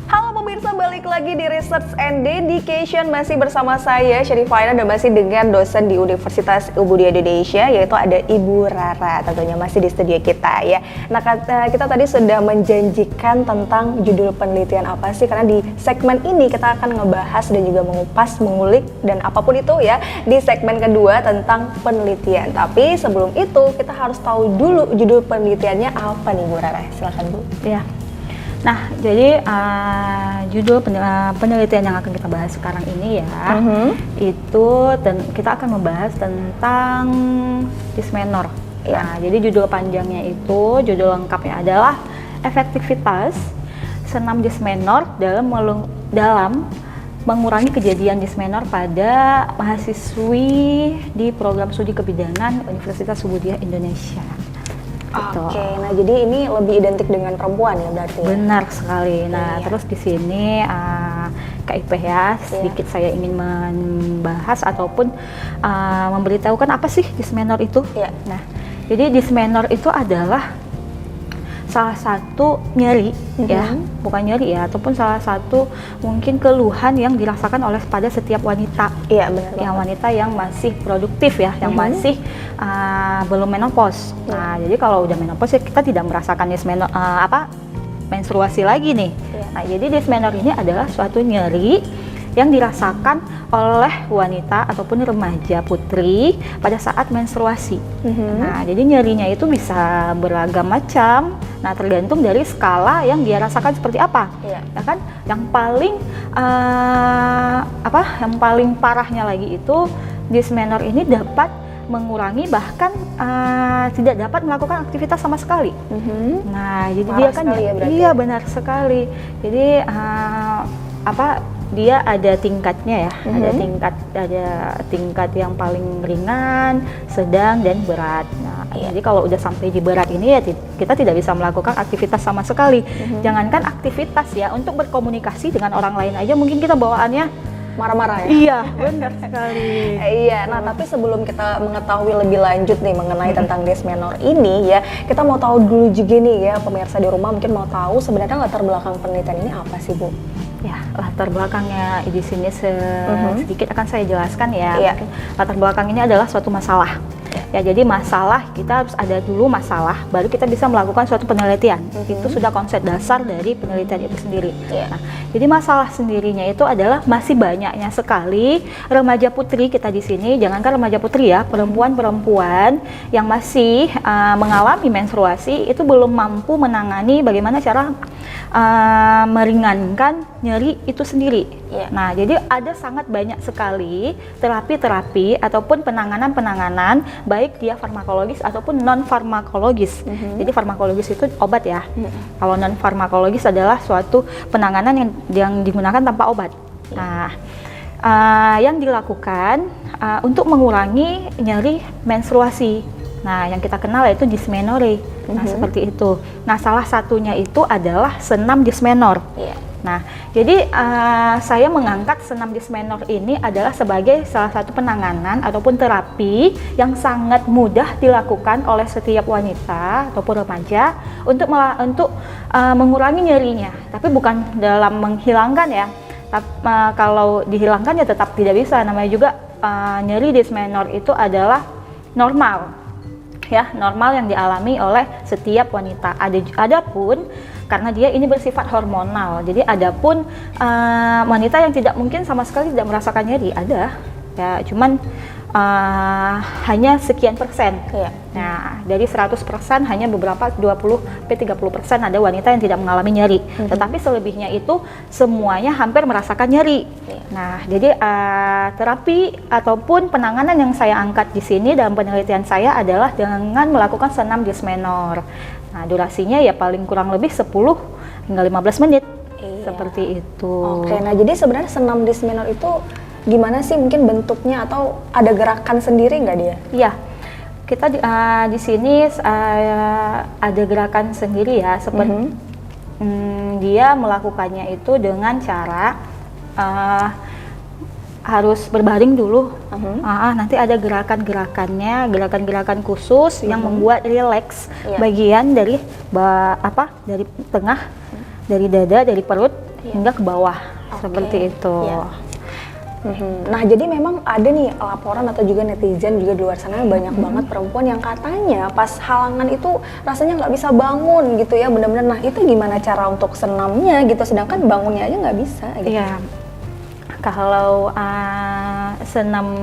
Halo pemirsa, balik lagi di Research and Dedication. Masih bersama saya Syarifah dan masih dengan dosen di Universitas Ubudiyah Indonesia, yaitu ada Ibu Rara, tentunya masih di studio kita ya. Nah, kita tadi sudah menjanjikan tentang judul penelitian apa sih, karena di segmen ini kita akan ngebahas dan juga mengupas, mengulik dan apapun itu ya di segmen kedua tentang penelitian. Tapi sebelum itu kita harus tahu dulu judul penelitiannya apa nih Bu Rara. Silakan Bu. Ya. Nah, jadi judul penelitian yang akan kita bahas sekarang ini ya, itu kita akan membahas tentang dysmenor. Ya. Nah, jadi judul panjangnya itu, judul lengkapnya adalah efektivitas senam dysmenor dalam mengurangi kejadian dysmenor pada mahasiswi di program studi kebidanan Universitas Ubudiyah Indonesia. Oke, nah jadi ini lebih identik dengan perempuan ya berarti? Benar sekali. Nah, iya. terus di sini KIP ya, sedikit saya ingin membahas ataupun memberitahukan apa sih dysmenor itu. Iya. Nah, jadi dysmenor itu adalah salah satu nyeri ya, bukan nyeri ya, ataupun salah satu mungkin keluhan yang dirasakan oleh pada setiap wanita. Iya, benar. Yang wanita yang masih produktif ya, yang masih belum menopause. Nah, jadi kalau udah menopause ya kita tidak merasakan dysmenor menstruasi lagi nih. Nah, jadi dysmenor ini adalah suatu nyeri yang dirasakan oleh wanita ataupun remaja putri pada saat menstruasi. Nah, jadi nyerinya itu bisa beragam macam. Nah, tergantung dari skala yang dia rasakan seperti apa. Ya kan? Yang paling parahnya lagi itu dysmenor ini dapat mengurangi bahkan tidak dapat melakukan aktivitas sama sekali. Nah, jadi Parah dia kan sekali ya berarti. Iya, benar sekali. Jadi dia ada tingkatnya ya, ada tingkat yang paling ringan, sedang dan berat. Nah, jadi kalau udah sampai di berat ini ya kita tidak bisa melakukan aktivitas sama sekali. Jangankan aktivitas ya, untuk berkomunikasi dengan orang lain aja mungkin kita bawaannya Marah-marah ya? iya, benar sekali. Iya, nah tapi sebelum kita mengetahui lebih lanjut nih mengenai tentang dysmenor ini ya, kita mau tahu dulu juga nih ya, pemirsa di rumah mungkin mau tahu sebenarnya latar belakang penelitian ini apa sih Bu? Ya, latar belakangnya di sini sedikit akan saya jelaskan ya. Iya. Mungkin latar belakang ini adalah suatu masalah. Ya, jadi masalah kita harus ada dulu masalah, baru kita bisa melakukan suatu penelitian. Itu sudah konsep dasar dari penelitian itu sendiri. Nah, jadi masalah sendirinya itu adalah masih banyaknya sekali remaja putri kita di sini, jangankan remaja putri ya, perempuan-perempuan yang masih mengalami menstruasi itu belum mampu menangani bagaimana cara meringankan nyeri itu sendiri. Nah, jadi ada sangat banyak sekali terapi-terapi ataupun penanganan-penanganan baik dia farmakologis ataupun non farmakologis. Jadi farmakologis itu obat ya. Kalau non farmakologis adalah suatu penanganan yang digunakan tanpa obat. Nah, yang dilakukan untuk mengurangi nyeri menstruasi. Nah, yang kita kenal yaitu dysmenorrhea. Nah, seperti itu. Nah, salah satunya itu adalah senam dysmenor. Nah, jadi saya mengangkat senam dysmenor ini adalah sebagai salah satu penanganan ataupun terapi yang sangat mudah dilakukan oleh setiap wanita ataupun remaja untuk mengurangi nyerinya. Tapi bukan dalam menghilangkan ya. Kalau dihilangkan ya tetap tidak bisa. Namanya juga nyeri dysmenor itu adalah normal. Ya, normal yang dialami oleh setiap wanita. Adapun karena dia ini bersifat hormonal, jadi adapun wanita yang tidak mungkin sama sekali tidak merasakan nyeri, ada ya, cuman hanya sekian persen. Nah, dari 100% hanya beberapa 20-30% ada wanita yang tidak mengalami nyeri. Tetapi selebihnya itu semuanya hampir merasakan nyeri. Nah, jadi terapi ataupun penanganan yang saya angkat di sini dalam penelitian saya adalah dengan melakukan senam dysmenor. Nah, durasinya ya paling kurang lebih 10 hingga 15 menit. Seperti itu. Oke, nah jadi sebenarnya senam dysmenor itu gimana sih, mungkin bentuknya atau ada gerakan sendiri nggak dia? Iya, kita di sini ada gerakan sendiri ya, seperti dia melakukannya itu dengan cara harus berbaring dulu. Nanti ada gerakan-gerakannya, gerakan-gerakan khusus yang membuat rileks bagian dari dari tengah, dari dada, dari perut hingga ke bawah, seperti itu. Nah, jadi memang ada nih laporan atau juga netizen juga di luar sana banyak banget perempuan yang katanya pas halangan itu rasanya nggak bisa bangun gitu ya, benar-benar. Nah, itu gimana cara untuk senamnya gitu, sedangkan bangunnya aja nggak bisa gitu. Iya, kalau senam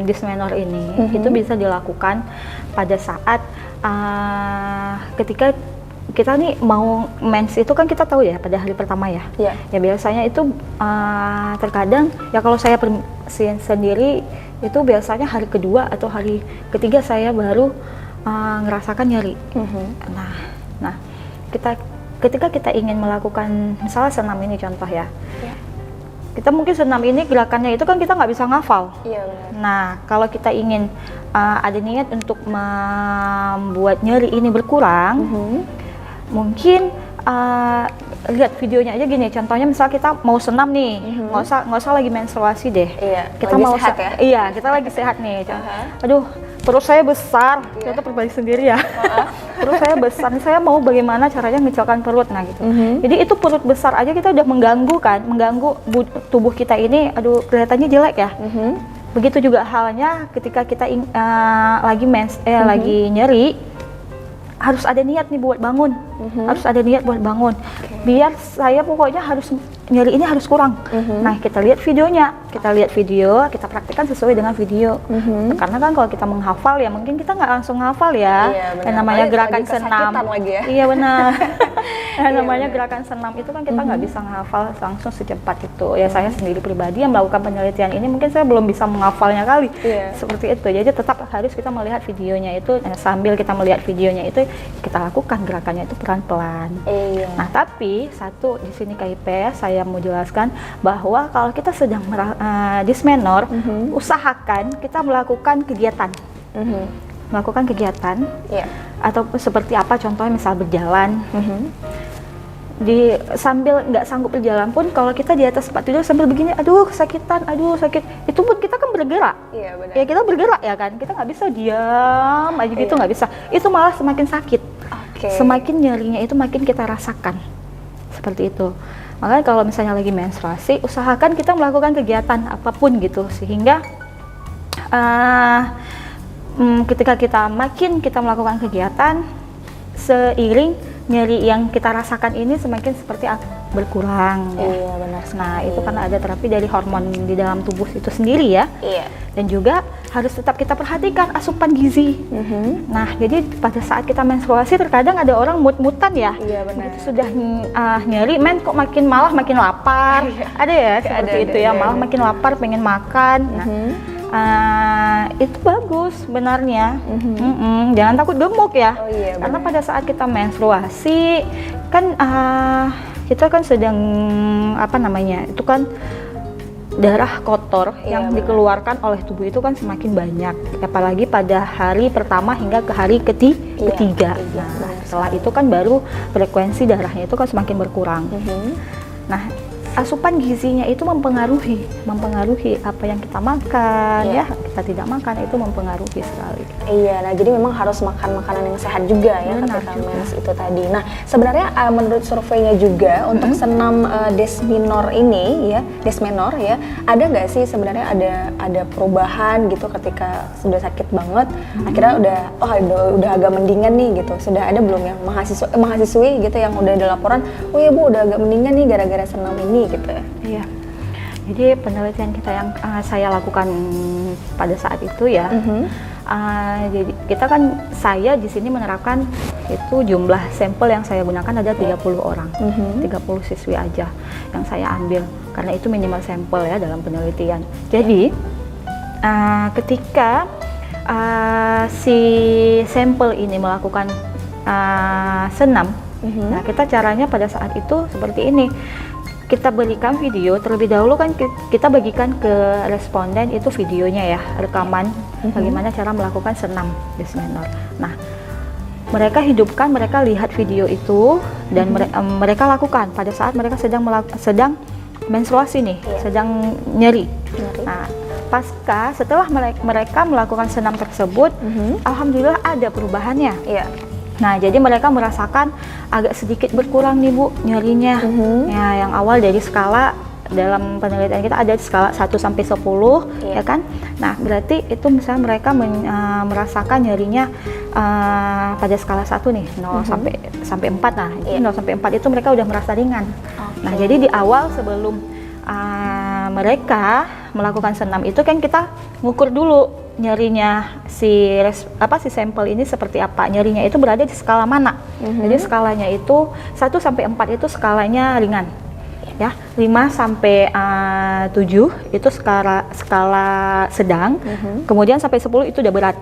dysmenorrhea ini itu bisa dilakukan pada saat ketika kita nih mau mens itu kan kita tahu ya pada hari pertama ya. Ya biasanya itu terkadang ya kalau saya sendiri itu biasanya hari kedua atau hari ketiga saya baru ngerasakan nyeri. Nah, ketika kita ingin melakukan misalnya senam ini contoh ya. Kita mungkin senam ini gerakannya itu kan kita nggak bisa ngafal. Nah, kalau kita ingin ada niat untuk membuat nyeri ini berkurang, mungkin lihat videonya aja gini. Contohnya misal kita mau senam nih, nggak usah lagi menstruasi deh. Kita lagi mau sehat ya? Iya, kita lagi sehat nih. Aduh, perut saya besar. Kita pribadi sendiri ya. Perut saya besar. Saya mau bagaimana caranya ngecilkan perut, nah gitu. Jadi itu perut besar aja kita udah mengganggu tubuh kita ini. Aduh, kelihatannya jelek ya. Begitu juga halnya ketika kita lagi nyeri. Harus ada niat nih buat bangun, harus ada niat buat bangun. Biar saya pokoknya harus nyeri ini harus kurang. Nah, kita lihat videonya, kita praktekkan sesuai dengan video. Karena kan kalau kita menghafal ya mungkin kita nggak langsung hafal ya. Yang namanya gerakan senam. Lagi ya. Iya benar. Namanya gerakan senam itu kan kita nggak bisa menghafal langsung secepat itu. Ya saya sendiri pribadi yang melakukan penelitian ini mungkin saya belum bisa menghafalnya kali. Seperti itu. Jadi tetap harus kita melihat videonya itu. Sambil kita melihat videonya itu kita lakukan gerakannya itu pelan-pelan. Nah, tapi satu di sini KIP saya mau jelaskan bahwa kalau kita sedang dysmenor, usahakan kita melakukan kegiatan. Melakukan kegiatan atau seperti apa, contohnya misal berjalan. Sambil nggak sanggup berjalan pun kalau kita di atas tempat tidur sambil begini, aduh kesakitan, aduh sakit, itu pun kita kan bergerak. Ya kita bergerak ya kan, kita nggak bisa diam aja gitu, nggak bisa. Itu malah semakin sakit. Semakin nyerinya itu makin kita rasakan. Seperti itu. Makanya kalau misalnya lagi menstruasi, usahakan kita melakukan kegiatan apapun gitu, sehingga ketika kita melakukan kegiatan, seiring nyeri yang kita rasakan ini semakin seperti berkurang. Benar. Nah, itu karena ada terapi dari hormon di dalam tubuh itu sendiri ya. Dan juga harus tetap kita perhatikan asupan gizi. Nah, jadi pada saat kita menstruasi terkadang ada orang mut-mutan ya. Begitu sudah nyeri, kok malah makin lapar. Ada ya seperti itu ya, malah makin lapar, pengen makan. Nah, itu bagus sebenarnya. Jangan takut gemuk ya. Karena pada saat kita menstruasi kan kita kan sedang itu kan darah kotor yang dikeluarkan oleh tubuh itu kan semakin banyak, apalagi pada hari pertama hingga ke hari ketiga. Nah, setelah itu kan baru frekuensi darahnya itu kan semakin berkurang. Nah, asupan gizinya itu mempengaruhi apa yang kita makan ya, kita tidak makan itu mempengaruhi sekali. Nah jadi memang harus makan makanan yang sehat juga ya ketika mens itu tadi. Nah sebenarnya menurut surveinya juga untuk senam dysmenor ini ya, ada nggak sih sebenarnya ada perubahan gitu ketika sudah sakit banget, akhirnya udah agak mendingan nih gitu. Sudah ada belum yang mahasiswi gitu yang udah ada laporan, oh ya Bu udah agak mendingan nih gara-gara senam ini gitu. Iya. Jadi penelitian kita yang saya lakukan pada saat itu ya, jadi kita kan saya di sini menerapkan itu jumlah sampel yang saya gunakan ada 30 orang, 30 siswi aja yang saya ambil karena itu minimal sampel ya dalam penelitian. Jadi ketika si sampel ini melakukan senam, nah kita caranya pada saat itu seperti ini. Kita berikan video terlebih dahulu kan kita bagikan ke responden itu videonya ya, rekaman bagaimana cara melakukan senam dysmenor. Nah, mereka hidupkan, mereka lihat video itu dan mereka lakukan pada saat mereka sedang menstruasi nih, sedang nyeri. Nah, setelah mereka melakukan senam tersebut, alhamdulillah ada perubahannya. Nah, jadi mereka merasakan agak sedikit berkurang nih Bu nyerinya. Ya, yang awal dari skala, dalam penelitian kita ada skala 1 sampai 10, ya kan? Nah, berarti itu misalnya mereka merasakan nyerinya pada skala 1 nih, 0 sampai 4. Nah, 0 sampai 4 itu mereka udah merasa ringan. Nah, jadi di awal sebelum mereka melakukan senam itu kan kita ngukur dulu nyerinya si sampel ini seperti apa. Nyerinya itu berada di skala mana. Jadi skalanya itu 1 sampai 4 itu skalanya ringan. Ya, 5 sampai 7 itu skala sedang. Kemudian sampai 10 itu udah berat.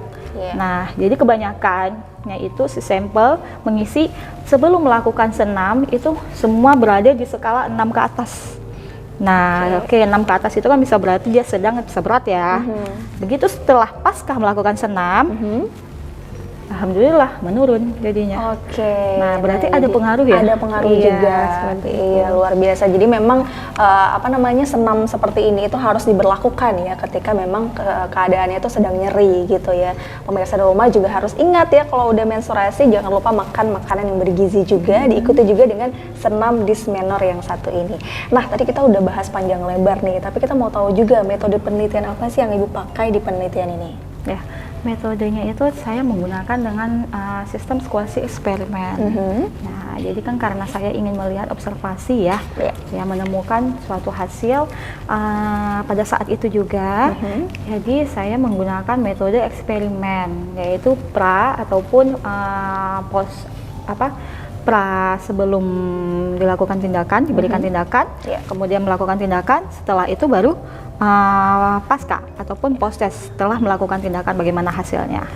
Nah, jadi kebanyakannya itu si sampel mengisi sebelum melakukan senam itu semua berada di skala 6 ke atas. Nah, 6 ke atas itu kan bisa berarti dia sedang, bisa berat ya. Begitu setelah pasca melakukan senam, alhamdulillah menurun jadinya. Nah, berarti ada pengaruh ya? Ada pengaruh juga. Seperti luar biasa. Jadi memang senam seperti ini itu harus diberlakukan ya ketika memang keadaannya itu sedang nyeri gitu ya. Pemirsa di rumah juga harus ingat ya, kalau udah menstruasi jangan lupa makan makanan yang bergizi juga, diikuti juga dengan senam dysmenorrhea yang satu ini. Nah, tadi kita udah bahas panjang lebar nih, tapi kita mau tahu juga metode penelitian apa sih yang Ibu pakai di penelitian ini? Ya, metodenya itu saya menggunakan dengan sistem quasi eksperimen. Nah, jadi kan karena saya ingin melihat observasi ya, saya menemukan suatu hasil pada saat itu juga. Jadi saya menggunakan metode eksperimen, yaitu pra ataupun pra sebelum dilakukan tindakan, diberikan tindakan, kemudian melakukan tindakan, setelah itu baru pasca ataupun post test setelah melakukan tindakan bagaimana hasilnya.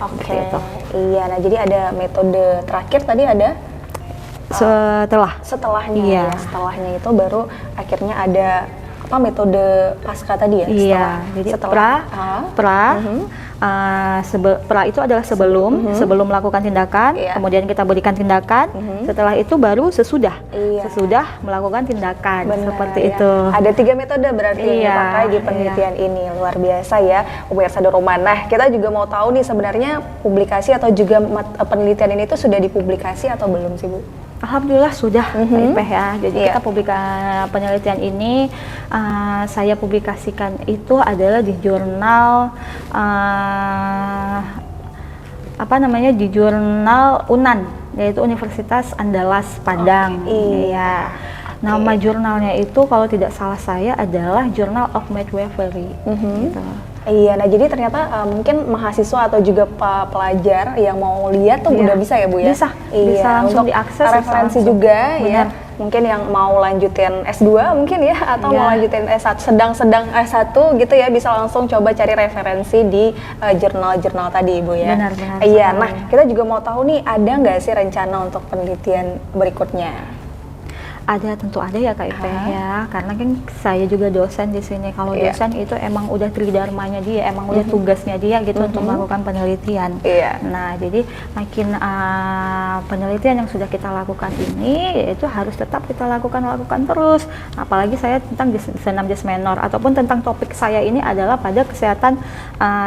Iya, nah jadi ada metode terakhir tadi ada setelahnya. Setelahnya itu baru akhirnya ada metode pasca tadi ya? Jadi pra itu adalah sebelum melakukan tindakan, kemudian kita berikan tindakan, setelah itu baru sesudah melakukan tindakan. Seperti itu. Ada 3 metode berarti yang dipakai di penelitian ini, luar biasa ya pemirsa di rumah. Nah, kita juga mau tahu nih sebenarnya publikasi atau juga penelitian ini tuh sudah dipublikasi atau belum sih Bu? Alhamdulillah sudah Kak Ipeh ya. Jadi kita penelitian ini saya publikasikan itu adalah di jurnal di jurnal UNAN, yaitu Universitas Andalas Padang. Nama jurnalnya itu kalau tidak salah saya adalah Journal of Midwifery. Gitu. Iya, nah jadi ternyata mungkin mahasiswa atau juga pelajar yang mau lihat tuh udah bisa ya Bu ya? Bisa langsung untuk diakses. Referensi juga ya, mungkin yang mau lanjutin S2 mungkin ya, atau mau lanjutin S1, sedang S1 gitu ya, bisa langsung coba cari referensi di jurnal-jurnal tadi Ibu ya? Benar. Iya, nah kita juga mau tahu nih, ada nggak sih rencana untuk penelitian berikutnya? Ada, tentu ada ya Kak Ipeh ya, karena kan saya juga dosen di sini. Kalau dosen itu emang udah tridharmanya dia, emang udah tugasnya dia gitu untuk melakukan penelitian. Nah, jadi makin penelitian yang sudah kita lakukan ini itu harus tetap kita lakukan terus. Apalagi saya tentang senam dysmenorrhea ataupun tentang topik saya ini adalah pada kesehatan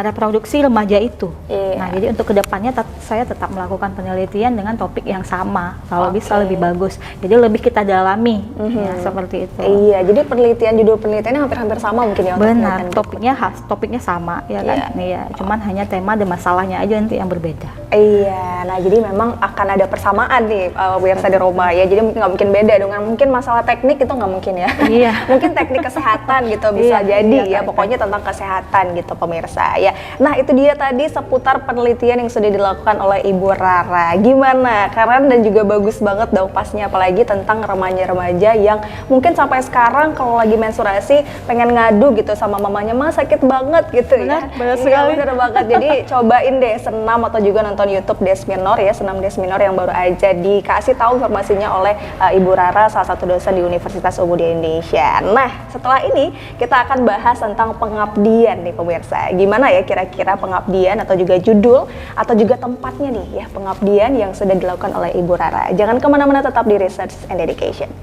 reproduksi remaja itu. Nah, jadi untuk kedepannya saya tetap melakukan penelitian dengan topik yang sama, kalau bisa lebih bagus. Jadi lebih kita dalam ya, seperti itu. Iya, jadi judul penelitiannya hampir-hampir sama mungkin ya. Benar, topiknya sama ya kan. Iya, cuman hanya tema dan masalahnya aja nanti yang berbeda. Iya, nah jadi memang akan ada persamaan nih pemirsa di rumah ya. Jadi nggak mungkin beda dengan mungkin masalah teknik itu nggak mungkin ya. Mungkin teknik kesehatan gitu bisa jadi ya. Pokoknya tentang kesehatan gitu pemirsa ya. Nah itu dia tadi seputar penelitian yang sudah dilakukan oleh Ibu Rara. Gimana? Keren dan juga bagus banget dong pasnya, apalagi tentang remaja yang mungkin sampai sekarang kalau lagi menstruasi pengen ngadu gitu sama mamanya, "Ma sakit banget" gitu ya. Benar sekali. Bener banget. Jadi cobain deh senam atau juga nonton YouTube dysmenorrhea ya, senam dysmenorrhea yang baru aja dikasih tahu informasinya oleh Ibu Rara, salah satu dosen di Universitas Ubu di Indonesia. Nah, setelah ini kita akan bahas tentang pengabdian nih pemirsa. Gimana ya kira-kira pengabdian atau juga judul atau juga tempatnya nih ya pengabdian yang sudah dilakukan oleh Ibu Rara. Jangan kemana-mana, tetap di Research and Dedication.